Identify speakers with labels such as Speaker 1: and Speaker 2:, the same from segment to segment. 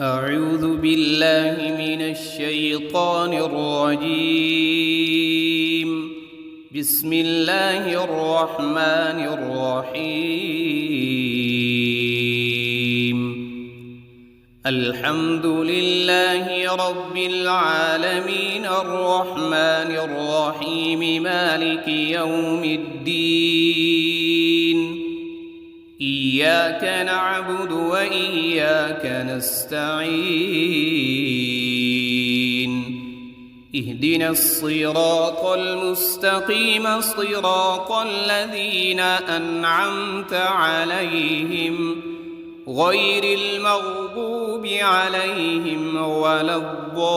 Speaker 1: أعوذ بالله من الشيطان الرجيم. بسم الله الرحمن الرحيم. الحمد لله رب العالمين الرحمن الرحيم مالك يوم الدين. إياك نعبد وإياك نستعين. اهدنا الصراط المستقيم صراط الذين أنعمت عليهم غير المغضوب عليهم ولا الضالين.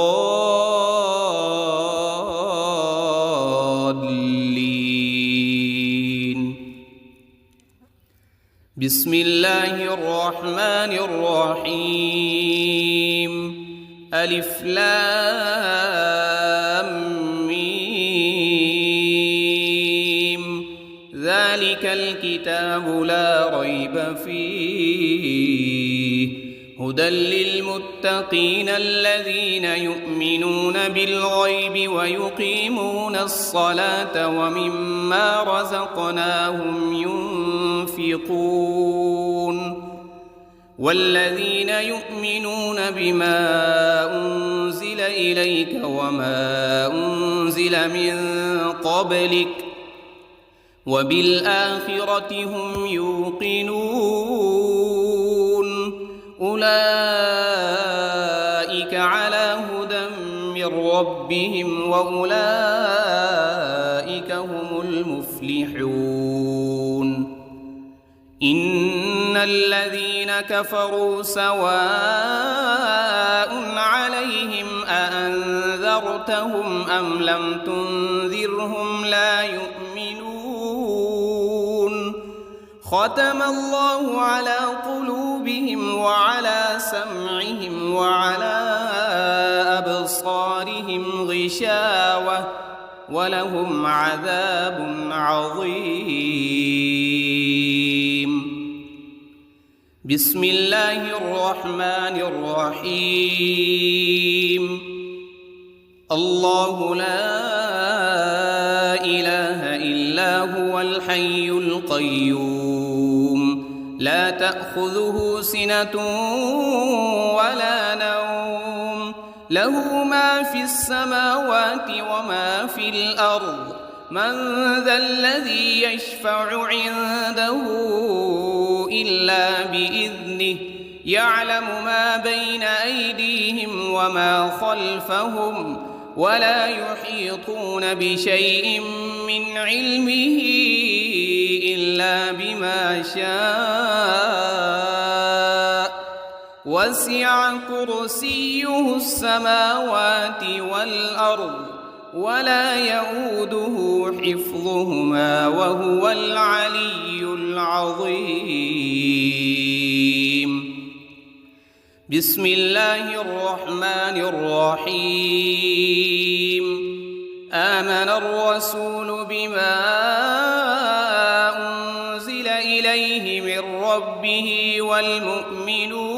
Speaker 1: بسم الله الرحمن الرحيم. ألف لام ميم. ذلك الكتاب لا ريب فيه هدى للمتقين الذين يؤمنون بالغيب ويقيمون الصلاة ومما رزقناهم ينفقون. والذين يؤمنون بما أنزل إليك وما أنزل من قبلك وبالآخرة هم يوقنون. أولئك على هدى من ربهم وأولئك هم المفلحون. إن الذين كفروا سواء عليهم أأنذرتهم أم لم تنذرهم لا يؤمنون. ختم الله على قلوبهم وعلى سمعهم وعلى أبصارهم غشاوة ولهم عذاب عظيم. بسم الله الرحمن الرحيم. الله لا إله إلا هو الحي القيوم لا تأخذه سنة ولا نوم له ما في السماوات وما في الأرض. من ذا الذي يشفع عنده إلا بإذنه يعلم ما بين أيديهم وما خلفهم ولا يحيطون بشيء من علمه إلا بما شاء. وسع كرسيه السماوات والأرض ولا يؤوده حفظهما وهو العلي العظيم. بسم الله الرحمن الرحيم. آمن الرسول بما أنزل إليه من ربه والمؤمنون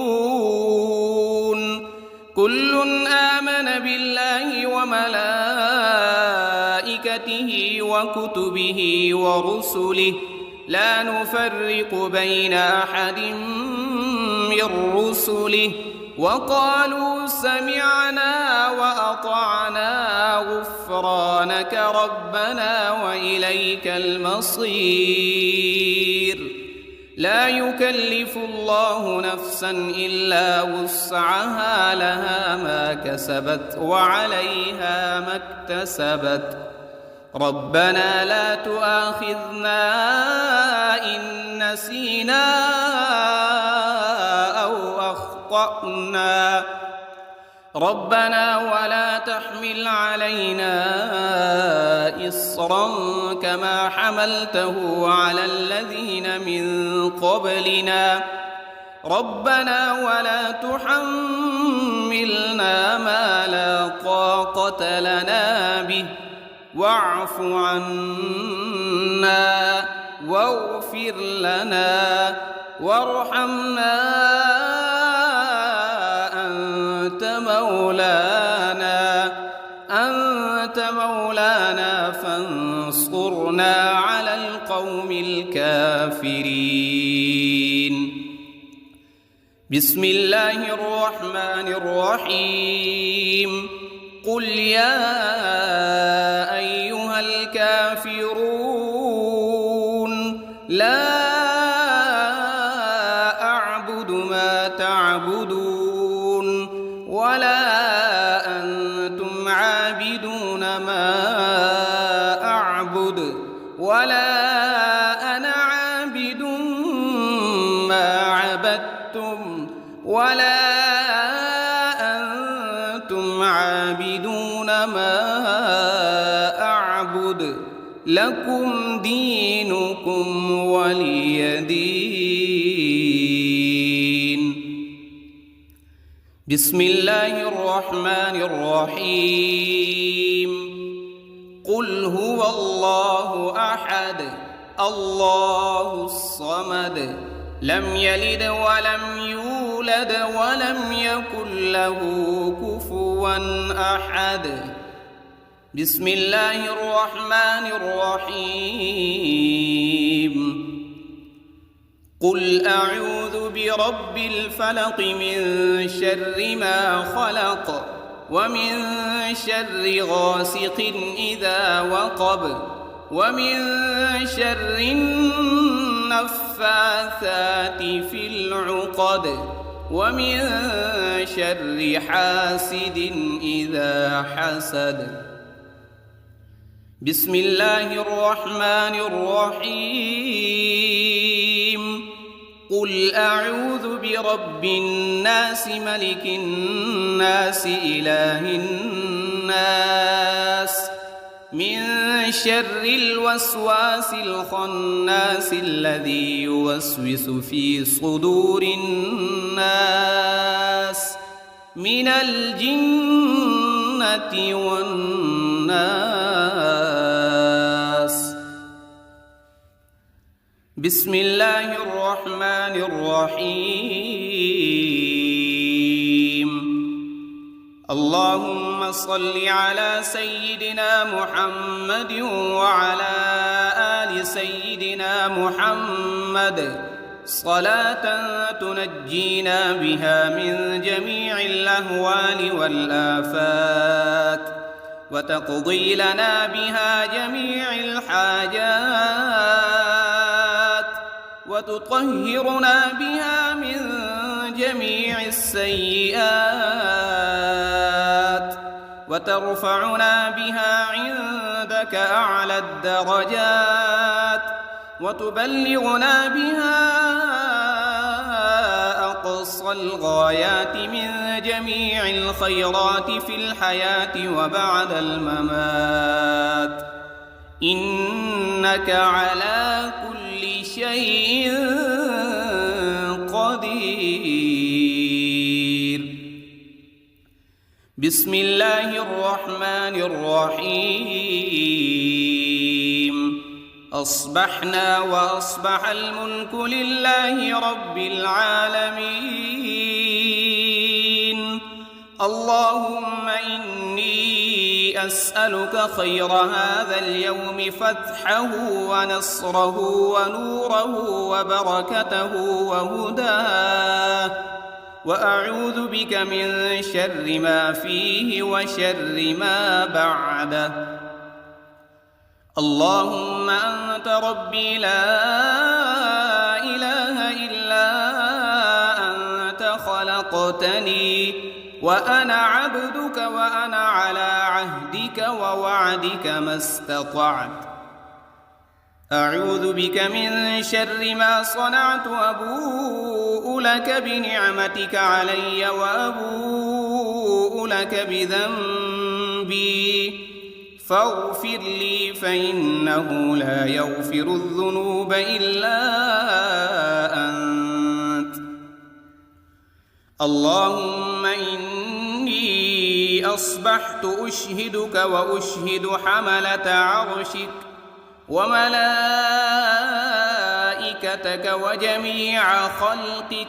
Speaker 1: كل آمن بالله وملائكته وكتبه ورسله لا نفرق بين أحد من رسله وقالوا سمعنا وأطعنا غفرانك ربنا وإليك المصير. لا يكلف الله نفسا إلا وسعها لها ما كسبت وعليها ما اكتسبت. ربنا لا تؤاخذنا إن نسينا أو أخطأنا. ربنا ولا تحمل علينا إصرا كما حملته على الذين من قبلنا. ربنا ولا تحملنا ما لا طاقة لنا به واعف عنا واغفر لنا وارحمنا مولانا فانصرنا على القوم الكافرين. بسم الله الرحمن الرحيم. قل يا أيها الكافرون لا أعبد ما تعبدون ولا أنتم عابدون ما أعبد ولا أنا عابد ما عبدتم ولا أنتم عابدون ما أعبد لكم دينكم ولي دين. بسم الله الرحمن الرحيم. قل هو الله أحد الله الصمد لم يلد ولم يولد ولم يكن له كفوا أحد. بسم الله الرحمن الرحيم. قل أعوذ برب الفلق من شر ما خلق ومن شر غاسق إذا وقب ومن شر النفاثات في العقد ومن شر حاسد إذا حسد. بسم الله الرحمن الرحيم. قل أعوذ برب الناس ملك الناس إله الناس من شر الوسواس الخناس الذي يوسوس في صدور الناس من الجنة والناس. بسم الله الرحمن الرحيم. اللهم صل على سيدنا محمد وعلى آل سيدنا محمد صلاة تنجينا بها من جميع الأهوال والآفات وتقضي لنا بها جميع الحاجات وتطهرنا بها من جميع السيئات وترفعنا بها عندك أعلى الدرجات وتبلغنا بها أقصى الغايات من جميع الخيرات في الحياة وبعد الممات إنك على كل شيء قدير. بسم الله الرحمن الرحيم. أصبحنا وأصبح الملك لله رب العالمين. اللهم إني أسألك خير هذا اليوم فتحه ونصره ونوره وبركته وهداه وأعوذ بك من شر ما فيه وشر ما بعده. اللهم أنت ربي لا إله إلا أنت خلقتني وأنا عبدك وأنا على عهدك ووعدك ما استطعت. أعوذ بك من شر ما صنعت وأبوء لك بنعمتك علي وأبوء لك بذنبي فاغفر لي فإنه لا يغفر الذنوب إلا أنت. اللهم إني أصبحت أشهدك وأشهد حملة عرشك وملائكتك وجميع خلقك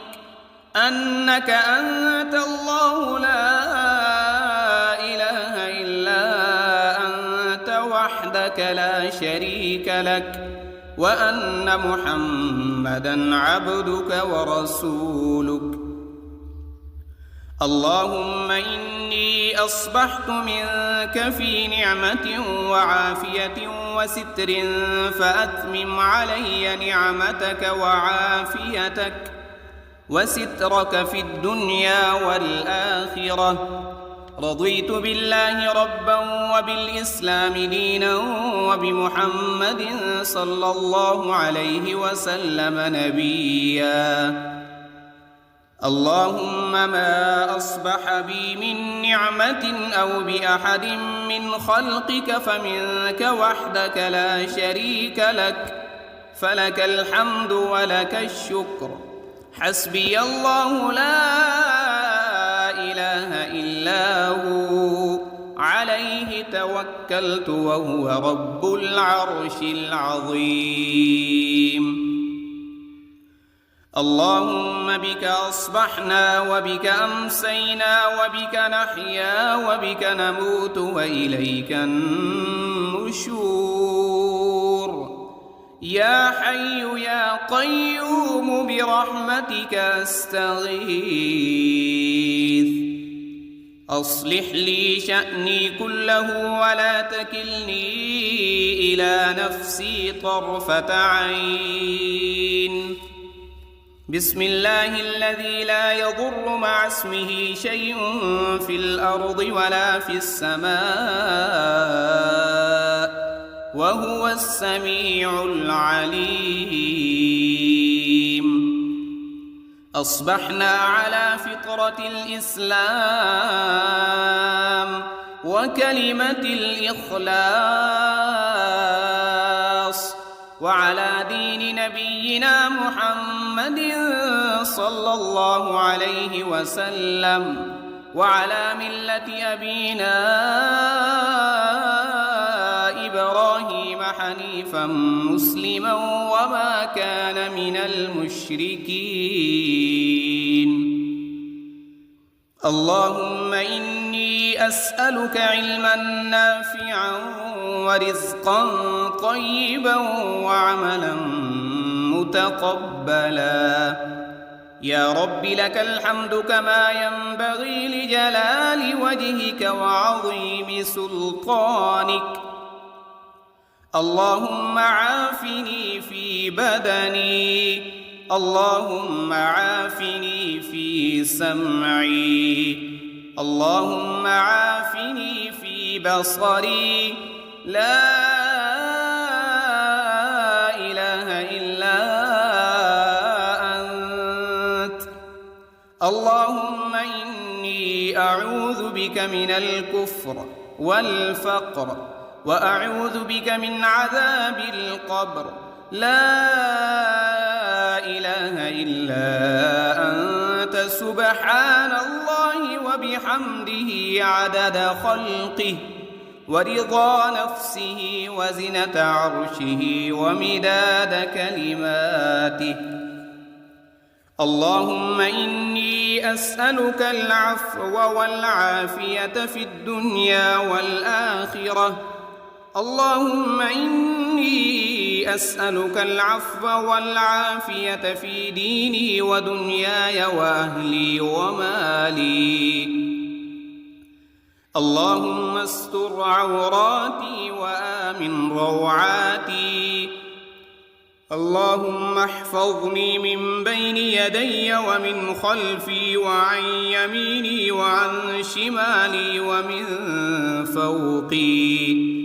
Speaker 1: أنك أنت الله لا وحدك لا شريك لك وأن محمدًا عبدك ورسولك. اللهم إني أصبحت منك في نعمة وعافية وستر، فأتمم علي نعمتك وعافيتك وسترك في الدنيا والآخرة. رضيت بالله ربا وبالإسلام دينا وبمحمد صلى الله عليه وسلم نبيا. اللهم ما أصبح بي من نعمة أو بأحد من خلقك فمنك وحدك لا شريك لك، فلك الحمد ولك الشكر. حسبي الله لا إله إلا هو، عليه توكلت وهو رب العرش العظيم. اللهم بك أصبحنا وبك أمسينا وبك نحيا وبك نموت وإليك النشور. يا حي يا قيوم برحمتك أستغيث. أصلح لي شأني كله ولا تكلني إلى نفسي طرفة عين. بسم الله الذي لا يضر مع اسمه شيء في الأرض ولا في السماء وهو السميع العليم. أصبحنا على فطرة الإسلام وكلمة الإخلاص وعلى دين نبينا محمد صلى الله عليه وسلم وعلى ملة أبينا إبراهيم حنيفا مسلما وما كان من المشركين. اللهم إني أسألك علما نافعا ورزقا طيبا وعملا متقبلا. يا رب لك الحمد كما ينبغي لجلال وجهك وعظيم سلطانك. اللهم عافني في بدني، اللهم عافني في سمعي، اللهم عافني في بصري. لا إله إلا أنت. اللهم إني أعوذ بك من الكفر والفقر وأعوذ بك من عذاب القبر. لا إله إلا أنت سبحان الله وبحمده عدد خلقه ورضا نفسه وزنة عرشه ومداد كلماته. اللهم إني أسألك العفو والعافية في الدنيا والآخرة. اللهم إني أسألك العفو والعافية في ديني ودنياي وأهلي ومالي. اللهم استر عوراتي وآمن روعاتي. اللهم احفظني من بين يدي ومن خلفي وعن يميني وعن شمالي ومن فوقي.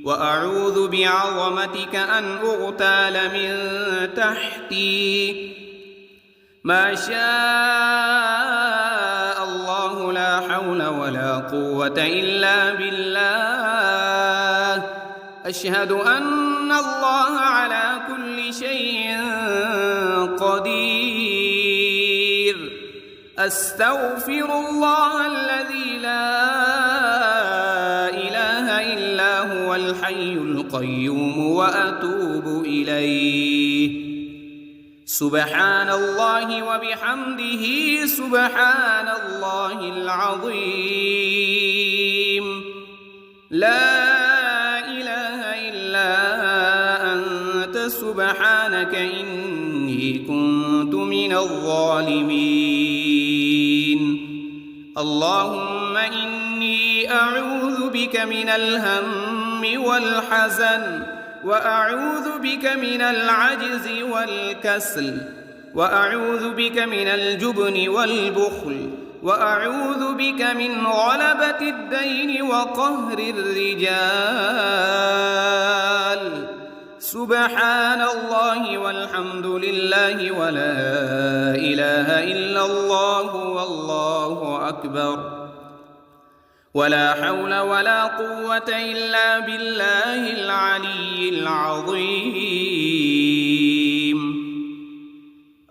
Speaker 1: وأعوذ بعظمتك أن أغتال من تحتي. ما شاء الله لا حول ولا قوة إلا بالله. أشهد أن الله على كل شيء قدير. أستغفر الله الذي لا إله إلا هو الحي القيوم وأتوب إليه. سبحان الله وبحمده سبحان الله العظيم. لا إله إلا سبحانك إني كنت من الظالمين. اللهم إني أعوذ بك من الهم والحزن، وأعوذ بك من العجز والكسل، وأعوذ بك من الجبن والبخل، وأعوذ بك من غلبة الدين وقهر الرجال. سبحان الله والحمد لله ولا إله إلا الله والله أكبر، ولا حول ولا قوة إلا بالله العلي العظيم.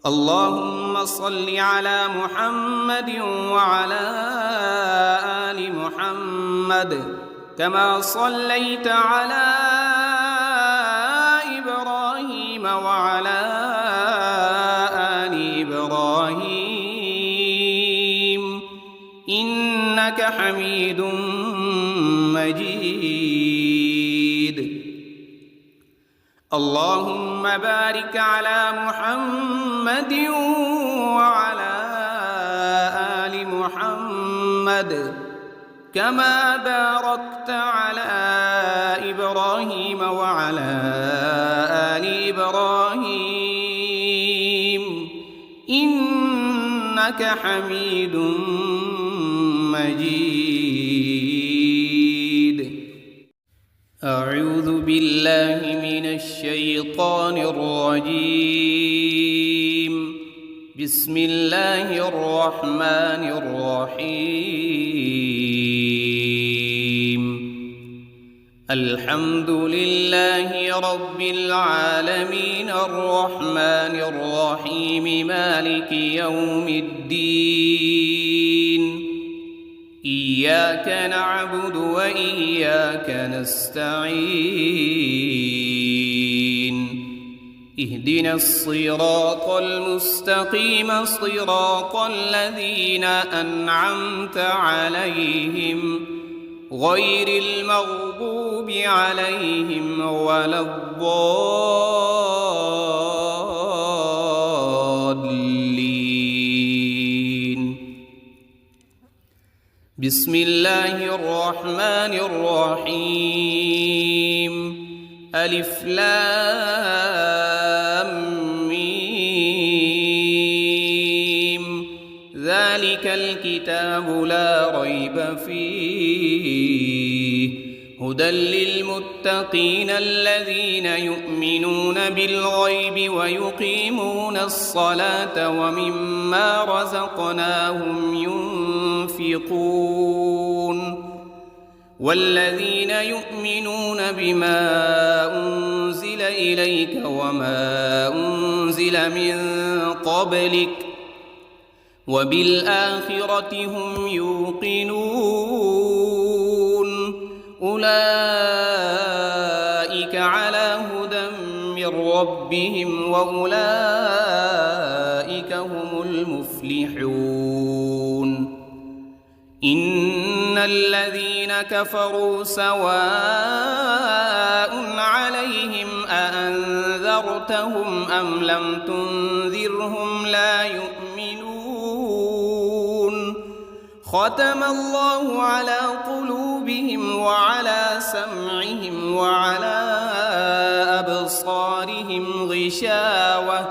Speaker 1: اللهم صل على محمد وعلى آل محمد كما صليت على إبراهيم وعلى آل إبراهيم إنك حميد مجيد. اللهم بارك على محمد وعلى آل محمد كما باركت على إبراهيم وعلى آل إبراهيم إنك حميد مجيد. أعوذ بالله من الشيطان الرجيم. بسم الله الرحمن الرحيم. الحمد لله رب العالمين الرحمن الرحيم مالك يوم الدين. إياك نعبد وإياك نستعين. اهدنا الصراط المستقيم صراط الذين أنعمت عليهم غير المغضوب عليهم ولا الضالين. بسم الله الرحمن الرحيم. ألف لام ميم. ذلك الكتاب لا ريب فيه هدى للمتقين الذين يؤمنون بالغيب ويقيمون الصلاة ومما رزقناهم ينفقون. والذين يؤمنون بما أنزل إليك وما أنزل من قبلك وبالآخرة هم يوقنون. أولئك على هدى من ربهم وأولئك هم المفلحون. إن الذين كفروا سواء عليهم أأنذرتهم أم لم تنذرهم لا يؤمنون. ختم الله على قلوبهم وعلى سمعهم وعلى أبصارهم غشاوة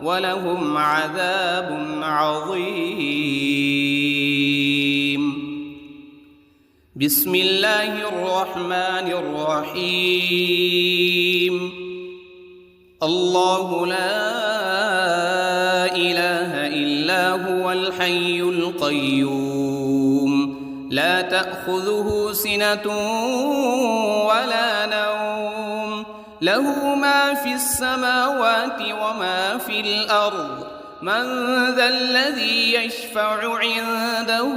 Speaker 1: ولهم عذاب عظيم. بسم الله الرحمن الرحيم. الله لا إله إلا هو الحي القيوم لا تأخذه سنة ولا نوم له ما في السماوات وما في الأرض. من ذا الذي يشفع عنده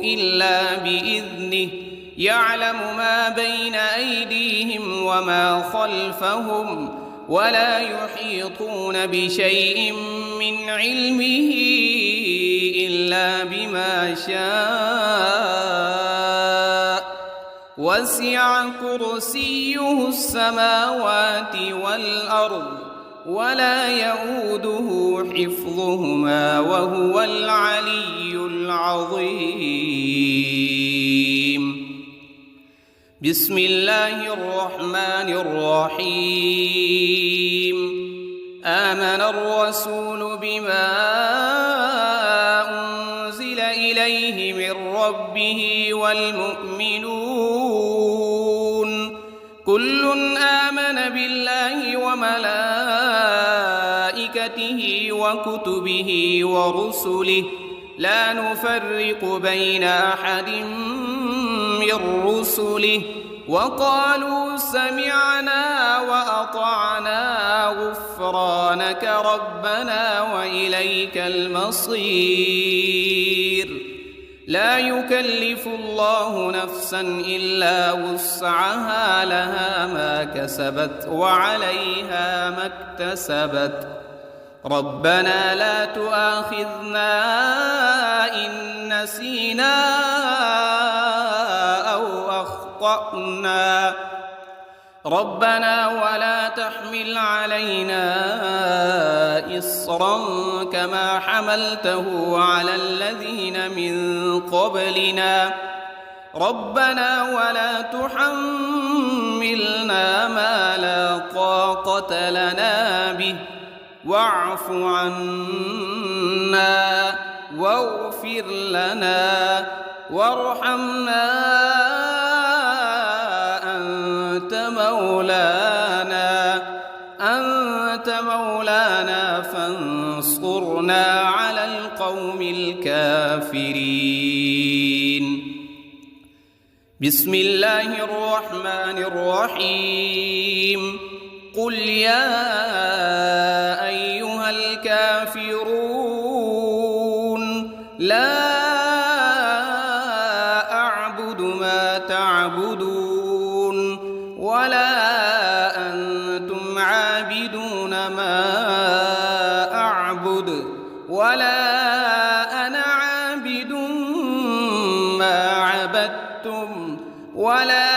Speaker 1: إلا بإذنه يعلم ما بين أيديهم وما خلفهم ولا يحيطون بشيء من علمه إلا بما شاء. وسع كرسيه السماوات والأرض ولا يؤوده حفظهما وهو العلي العظيم. بسم الله الرحمن الرحيم. آمن الرسول بما أنزل إليه من ربه والمؤمنون كل آمن بالله وملائكته وكتبه ورسله لا نفرق بين أحد من رسله وقالوا سمعنا وأطعنا غفرانك ربنا وإليك المصير. لا يكلف الله نفسا إلا وسعها لها ما كسبت وعليها ما اكتسبت. ربنا لا تؤاخذنا إن نسينا أو أخطأنا ربنا ولا تحمل علينا إصرا كما حملته على الذين من قبلنا ربنا ولا تحملنا ما لا طاقة لنا به واعف عنا واغفر لنا وارحمنا أنت مولانا فانصرنا على القوم الكافرين. بسم الله الرحمن الرحيم. قل يا أيها الكافرون لا أعبد ما تعبدون ولا أنتم عابدون ما أعبد ولا أنا عابد ما عبدتم ولا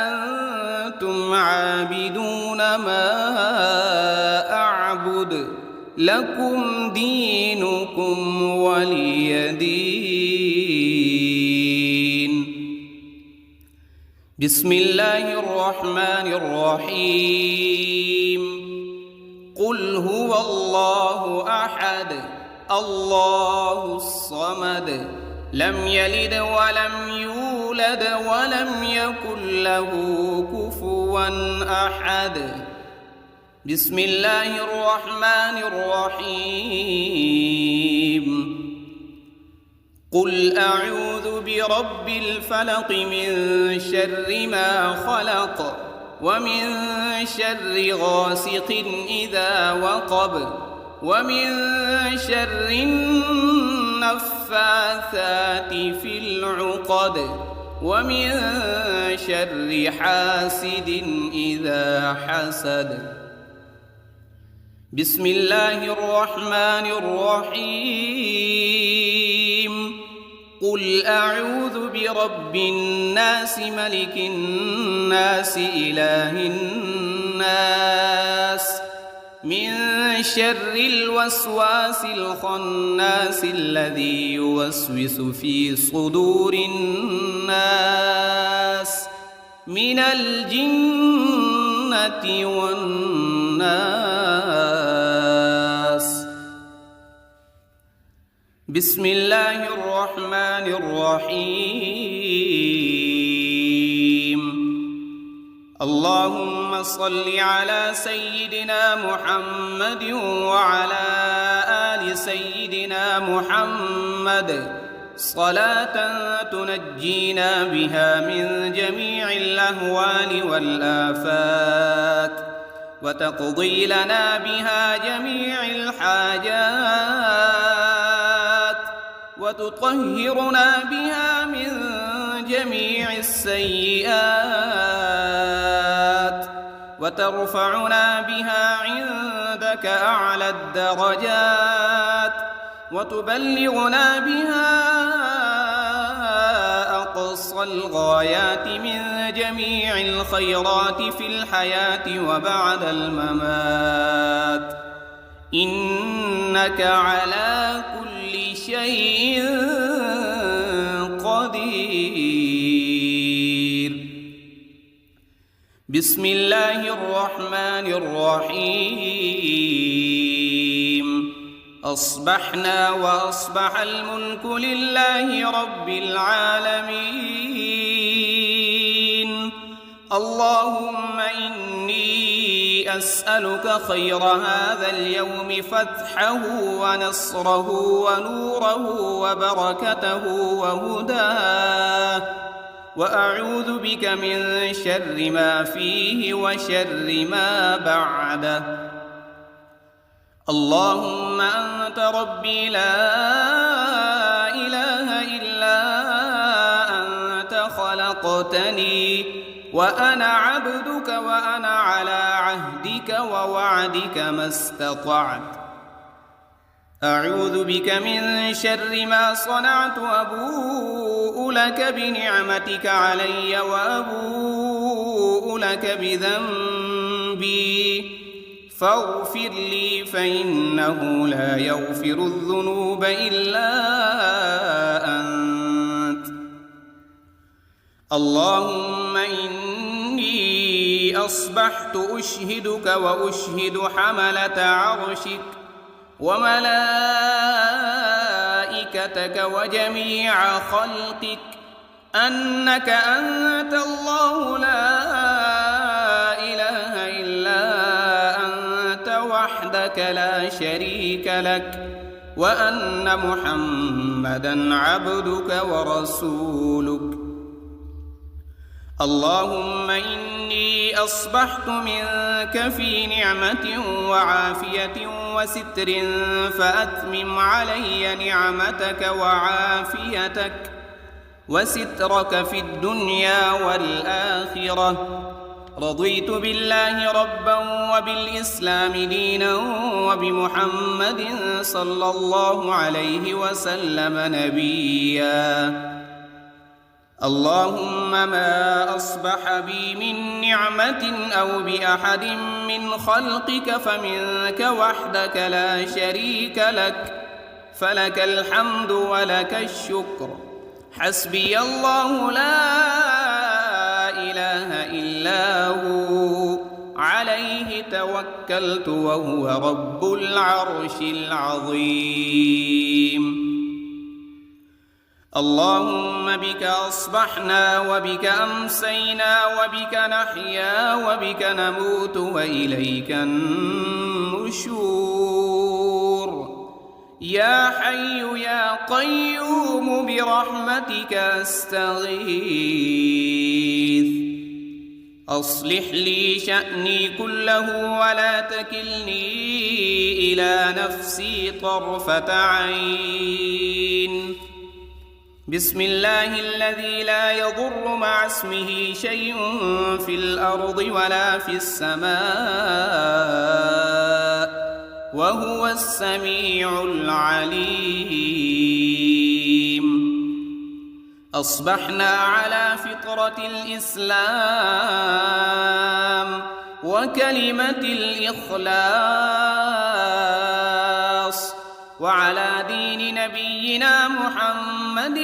Speaker 1: أنتم عابدون ما أعبد لكم دينكم ولي دين. بسم الله الرحمن الرحيم. قل هو الله أحد الله الصمد لم يلد ولم يولد ولم يكن له كفوا أحد. بسم الله الرحمن الرحيم. قل أعوذ برب الفلق من شر ما خلق ومن شر غاسق إذا وقب ومن شر النفاثات في العقد ومن شر حاسد إذا حسد. بسم الله الرحمن الرحيم. قل أعوذ برب الناس ملك الناس إله الناس من شر الوسواس الخناس الذي يوسوس في صدور الناس من الجنة والناس. بسم الله الرحمن الرحيم. اللهم صل على سيدنا محمد وعلى آل سيدنا محمد صلاة تنجينا بها من جميع الأهوال والآفات وتقضي لنا بها جميع الحاجات وتطهرنا بها من جميع السيئات وترفعنا بها عندك أعلى الدرجات وتبلغنا بها أقصى الغايات من جميع الخيرات في الحياة وبعد الممات، إنك على كل شيء قدير. بسم الله الرحمن الرحيم. أصبحنا وأصبح الملك لله رب العالمين. اللهم إني أسألك خير هذا اليوم، فتحه ونصره ونوره وبركته وهداه، وأعوذ بك من شر ما فيه وشر ما بعده. اللهم أنت ربي لا إله إلا أنت، خلقتني وأنا عبدك وأنا على عهدك ووعدك ما استطعت. أعوذ بك من شر ما صنعت، أبوء لك بنعمتك علي وأبوء لك بذنبي، فاغفر لي فإنه لا يغفر الذنوب إلا أنت. اللهم إني أصبحت أشهدك وأشهد حملة عرشك وملائكتك وجميع خلقك أنك أنت الله لا إله إلا أنت وحدك لا شريك لك، وأن محمدًا عبدك ورسولك. اللهم إني أصبحت منك في نعمة وعافية وستر، فأتمم علي نعمتك وعافيتك وسترك في الدنيا والآخرة. رضيت بالله ربا وبالإسلام دينا وبمحمد صلى الله عليه وسلم نبيا. اللهم ما أصبح بي من نعمة أو بأحد من خلقك فمنك وحدك لا شريك لك، فلك الحمد ولك الشكر. حسبي الله لا إله إلا هو، عليه توكلت وهو رب العرش العظيم. اللهم بك أصبحنا وبك أمسينا وبك نحيا وبك نموت وإليك النشور. يا حي يا قيوم برحمتك أستغيث. أصلح لي شأني كله ولا تكلني إلى نفسي طرفة عين. بسم الله الذي لا يضر مع اسمه شيء في الأرض ولا في السماء، وهو السميع العليم. أصبحنا على فطرة الإسلام وكلمة الإخلاص، وعلى دين نبينا محمد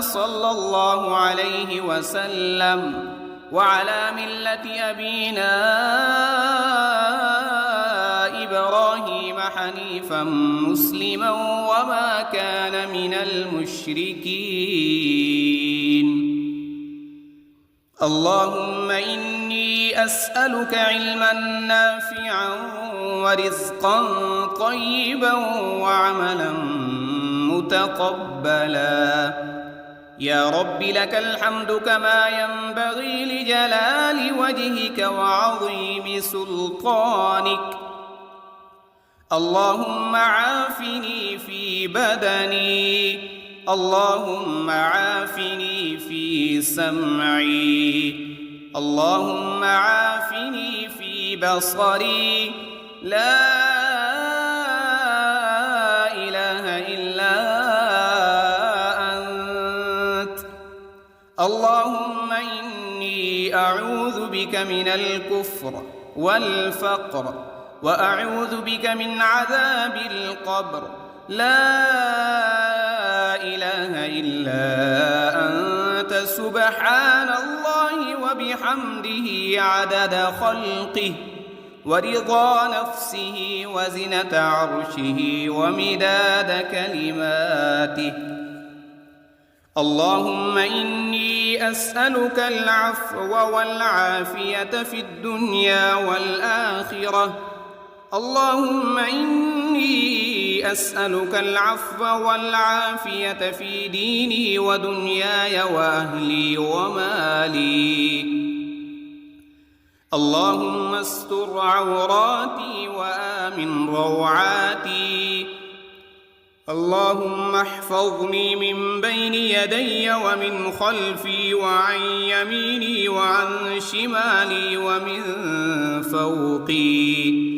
Speaker 1: صلى الله عليه وسلم، وعلى ملة أبينا إبراهيم حنيفا مسلما وما كان من المشركين. اللهم إني أسألك علما نافعا ورزقا طيبا وعملا متقبلا. يا رب لك الحمد كما ينبغي لجلال وجهك وعظيم سلطانك. اللهم عافني في بدني، اللهم عافني في سمعي، اللهم عافني في بصري. لا إله إلا أنت. اللهم إني أعوذ بك من الكفر والفقر وأعوذ بك من عذاب القبر. لا إله إلا أنت سبحان الله وبحمده عدد خلقه ورضا نفسه وزنة عرشه ومداد كلماته. اللهم إني أسألك العفو والعافية في الدنيا والآخرة. اللهم إني أسألك العفو والعافية في ديني ودنياي وأهلي ومالي. اللهم استر عوراتي وآمن روعاتي. اللهم احفظني من بين يدي ومن خلفي وعن يميني وعن شمالي ومن فوقي.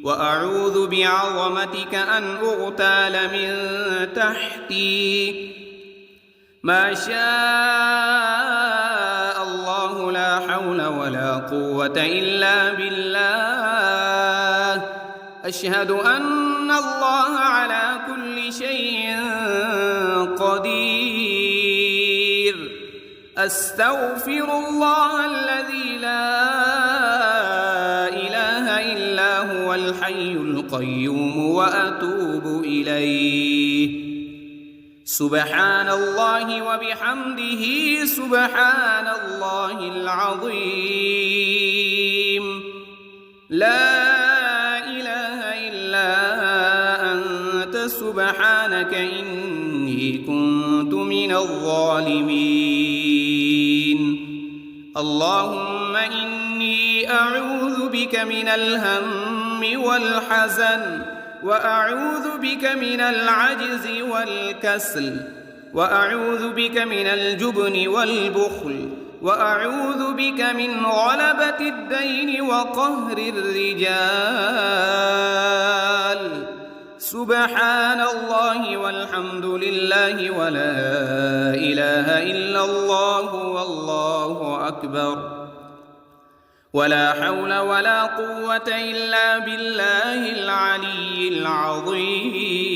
Speaker 1: وأعوذ بعظمتك أن أغتال من تحتي. ما شاء الله لا حول ولا قوة إلا بالله. أشهد أن الله على كل شيء قدير. أستغفر الله الذي لا إله إلا هو الحي القيوم وأتوب إليه. سبحان الله وبحمده سبحان الله العظيم. لا إله إلا أنت سبحانك إني كنت من الظالمين. اللهم إني أعوذ بك من الهم والحزن وأعوذ بك من العجز والكسل وأعوذ بك من الجبن والبخل وأعوذ بك من غلبة الدين وقهر الرجال. سبحان الله والحمد لله ولا إله إلا الله والله أكبر. ولا حول ولا قوة إلا بالله العلي العظيم.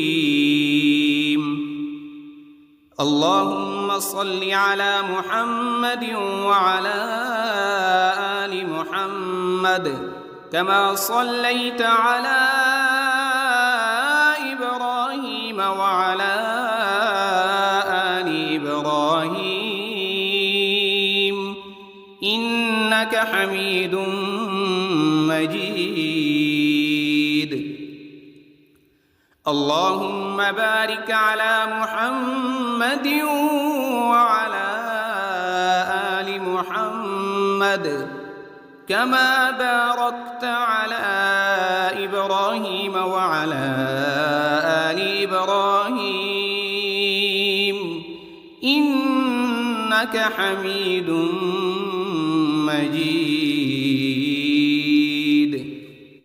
Speaker 1: اللهم صل على محمد وعلى آل محمد كما صليت على إبراهيم وعلى آل إبراهيم إنك حميد مجيد. اللهم بارك على محمد وعلى آل محمد كما باركت على إبراهيم وعلى آل إبراهيم إنك حميد مجيد.